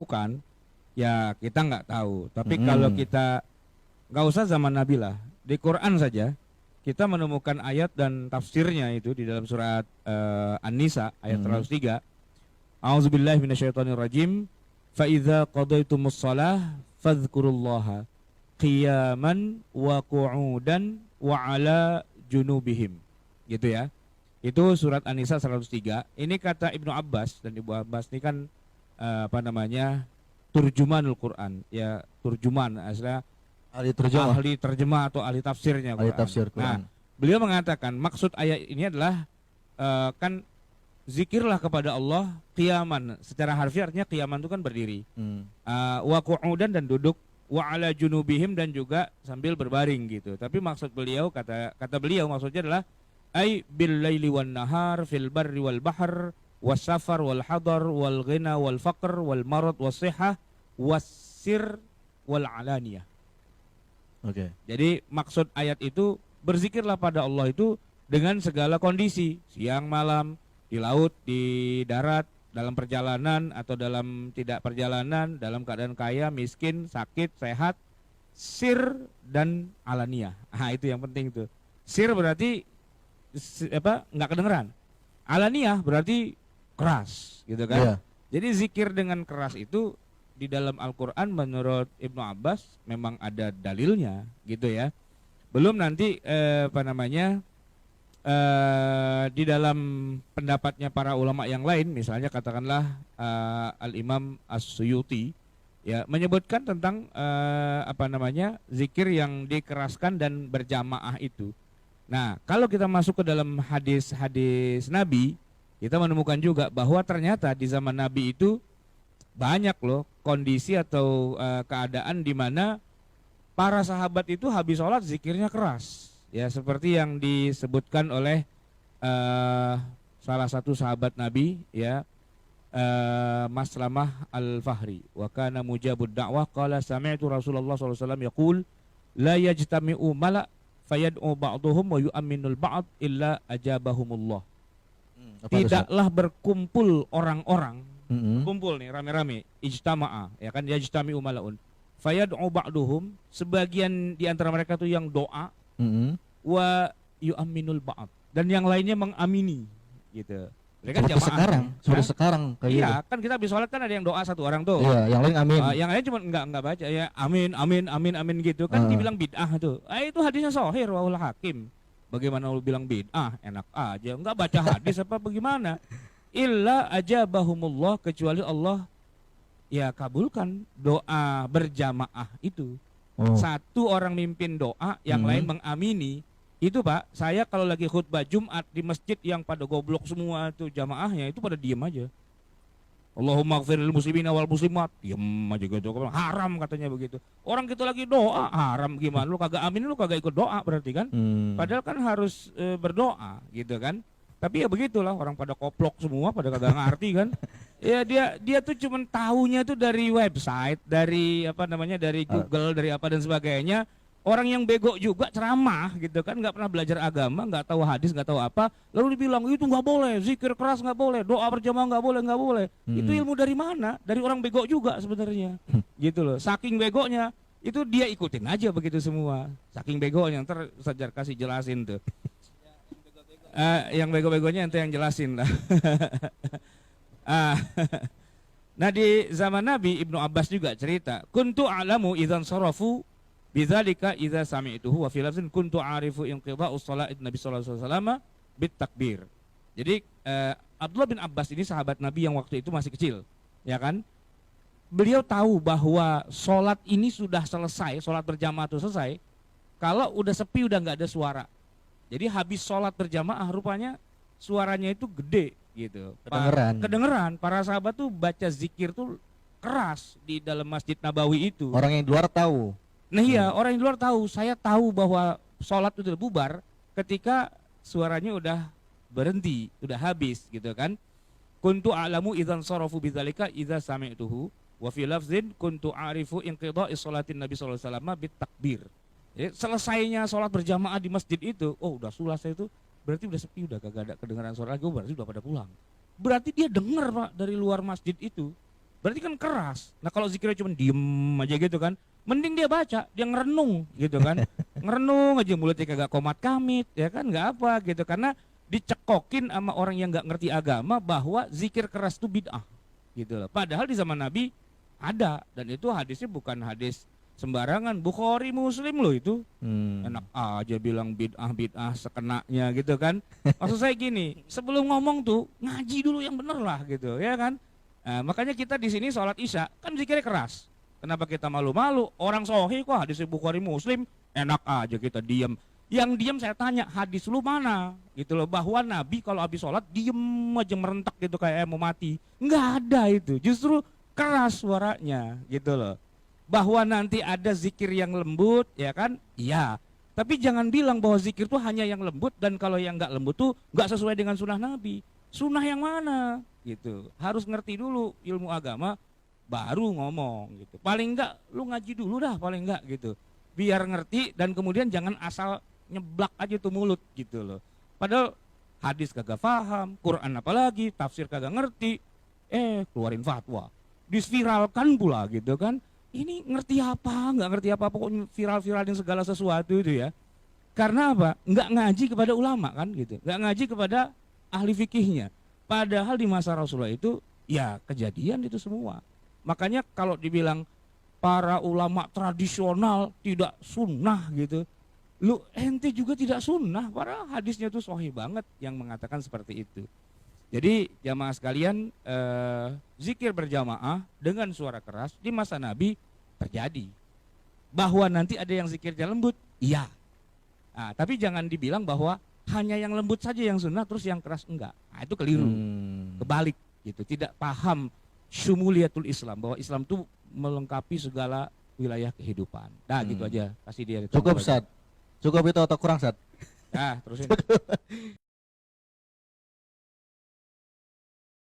bukan, ya kita nggak tahu. Tapi Mm-mm. kalau kita nggak usah zaman Nabi lah, di Quran saja kita menemukan ayat dan tafsirnya itu di dalam surat An-Nisa ayat 103. A'udzubillahi minasyaitonirrajim. Fa idza qadaytumus shalah fadhkurullaha qiyaman wa qu'udan wa ala junubihim. Gitu ya. Itu surat An-Nisa 103. Ini kata Ibnu Abbas, dan Ibnu Abbas ini kan turjumanul Quran, ya turjuman aslinya ahli terjemah atau ahli tafsirnya Quran. Ahli tafsir Quran. Nah, beliau mengatakan maksud ayat ini adalah kan zikirlah kepada Allah qiyaman. Secara harfiah artinya qiyaman itu kan berdiri. Wa qu'udan dan duduk, wa ala junubihim dan juga sambil berbaring gitu. Tapi maksud beliau kata beliau maksudnya adalah ay bil laili wan nahar fil barri wal bahr was safar wal hadar wal ghina wal faqr wal marad was sihah was sir wal alaniyah. Oke. Jadi maksud ayat itu berzikirlah pada Allah itu dengan segala kondisi, siang malam, di laut, di darat, dalam perjalanan atau dalam tidak perjalanan, dalam keadaan kaya, miskin, sakit, sehat, sir dan alaniyah. Itu yang penting tuh. Sir berarti nggak kedengeran. Alaniyah berarti keras, gitu kan? Yeah. Jadi zikir dengan keras itu di dalam Al-Quran menurut Ibnu Abbas memang ada dalilnya, gitu ya. Belum nanti di dalam pendapatnya para ulama yang lain, misalnya katakanlah Al-Imam As-Suyuti, ya menyebutkan tentang zikir yang dikeraskan dan berjamaah itu. Nah, kalau kita masuk ke dalam hadis-hadis Nabi, kita menemukan juga bahwa ternyata di zaman Nabi itu banyak loh kondisi atau keadaan di mana para sahabat itu habis sholat zikirnya keras. Ya, seperti yang disebutkan oleh salah satu sahabat Nabi, ya, Maslamah Al-Fahri. Wa kana mujabud da'wah qala sami'tu Rasulullah sallallahu alaihi wasallam yaqul la yajtami'u mala' fayad'u ba'duhum wa yu'minul ba'd illa ajabahumullah. Tidaklah berkumpul orang-orang, kumpul nih rame-rame, ijtama'a, ya kan, yajtami'u mala'un. Fayad'u ba'duhum, sebagian di antara mereka tuh yang doa, wa yu'minul ba'd, dan yang lainnya mengamini, gitu. Mereka jamaah. Seperti sekarang kayak iya, gitu. kan kita habis sholat kan ada yang doa satu orang tuh. Iya, yang lain amin. Yang lain cuma enggak baca, ya amin amin amin amin gitu kan, dibilang bid'ah tuh. Itu hadisnya sahih rawahul Hakim. Bagaimana lu bilang bid'ah? Enak aja, enggak baca hadis apa bagaimana? Illa ajabahumullah, kecuali Allah ya kabulkan doa berjamaah itu. Satu orang mimpin doa, yang lain mengamini. Itu Pak, saya kalau lagi khutbah Jumat di masjid yang pada goblok semua tuh jamaahnya, itu pada diem aja. Allahumma ighfir lil muslimina wal muslimat, diem aja gitu. Haram katanya begitu. Orang kita lagi doa, haram gimana? Lu kagak amin, lu kagak ikut doa berarti kan? Padahal kan harus berdoa gitu kan. Tapi ya begitulah, orang pada koplok semua, pada kagak ngerti kan. Ya dia tuh cuman tahunya tuh dari website, dari dari Google, dari apa dan sebagainya. Orang yang bego juga ceramah gitu kan, nggak pernah belajar agama, nggak tahu hadis, nggak tahu apa, lalu dibilang itu nggak boleh, zikir keras nggak boleh, doa berjamaah nggak boleh. Itu ilmu dari mana? Dari orang bego juga sebenarnya, gitu loh. Saking begonya, itu dia ikutin aja begitu semua. Saking begonya, ntar Sajar kasih jelasin tuh. Yang bego-begonya ente yang jelasin lah. Nah di zaman Nabi, Ibnu Abbas juga cerita, kuntu a'lamu idzan sarafu bidzalika idza sami'tuhu wa fi lafzin kuntu a'rifu inqidha'u shalat Nabi sallallahu alaihi wasallam bit takbir. Jadi Abdullah bin Abbas ini sahabat Nabi yang waktu itu masih kecil, ya kan? Beliau tahu bahwa sholat ini sudah selesai, sholat berjamaah itu selesai kalau udah sepi, udah nggak ada suara. Jadi habis sholat berjamaah rupanya suaranya itu gede gitu. Kedengeran. Para sahabat tuh baca zikir tuh keras di dalam Masjid Nabawi itu. Orang yang di luar tahu. Nah iya, orang yang di luar tahu. Saya tahu bahwa sholat itu bubar ketika suaranya udah berhenti, udah habis gitu kan. Kuntu a'lamu idzan sarafu bidzalika idza sami'tuhu wa fi lafzin kuntu a'rifu inqidha'i sholatin Nabi sallallahu alaihi wasallam bit takbir. Jadi selesainya sholat berjamaah di masjid itu, udah selesai itu, berarti udah sepi, udah kagak ada kedengaran suara lagi, berarti udah pada pulang. Berarti dia dengar Pak dari luar masjid itu. berarti kan keras. Nah kalau zikirnya cuma diem aja gitu kan, mending dia baca, dia ngerenung gitu kan. Ngerenung aja mulutnya kagak komat kamit, ya kan nggak apa gitu. Karena dicekokin sama orang yang nggak ngerti agama bahwa zikir keras itu bid'ah gitu loh. Padahal di zaman Nabi ada, dan itu hadisnya bukan hadis sembarangan, Bukhari Muslim loh itu. Enak aja bilang bid'ah sekenanya gitu kan. Maksud saya gini, sebelum ngomong tuh ngaji dulu yang bener lah gitu ya kan. Nah, makanya kita di sini sholat isya kan zikirnya keras. Kenapa kita malu-malu? Orang sahih kok hadis Bukhari Muslim, enak aja kita diam. Yang diam saya tanya, hadis lu mana? Gitu loh, bahwa Nabi kalau habis sholat diem aja merentak gitu kayak mau mati. Nggak ada itu, justru keras suaranya gitu loh. Bahwa nanti ada zikir yang lembut, ya kan? Iya. Tapi jangan bilang bahwa zikir itu hanya yang lembut, dan kalau yang nggak lembut tuh nggak sesuai dengan sunnah Nabi. Sunnah yang mana? Gitu. Harus ngerti dulu ilmu agama, baru ngomong gitu. Paling nggak lu ngaji dulu dah, paling nggak gitu. Biar ngerti, dan kemudian jangan asal nyeblak aja tuh mulut gitu loh. Padahal hadis kagak paham, Quran apalagi, tafsir kagak ngerti, keluarin fatwa, disviralkan pula gitu kan. Ini ngerti apa, nggak ngerti apa, pokoknya viral-viralin segala sesuatu itu ya. Karena apa? Nggak ngaji kepada ulama kan gitu, nggak ngaji kepada ahli fikihnya. Padahal di masa Rasulullah itu ya kejadian itu semua. Makanya kalau dibilang para ulama tradisional tidak sunnah gitu, lu ente juga tidak sunnah, padahal hadisnya tuh sahih banget yang mengatakan seperti itu. Jadi jamaah sekalian, zikir berjamaah dengan suara keras di masa Nabi terjadi. Bahwa nanti ada yang zikirnya lembut, iya. Nah, tapi jangan dibilang bahwa hanya yang lembut saja yang sunnah, terus yang keras enggak. Nah, itu keliru, kebalik gitu. Tidak paham syumuliyatul Islam, bahwa Islam itu melengkapi segala wilayah kehidupan. Nah gitu aja, kasih dia. Cukup Sat. Cukup itu atau kurang Sat? Nah terusin.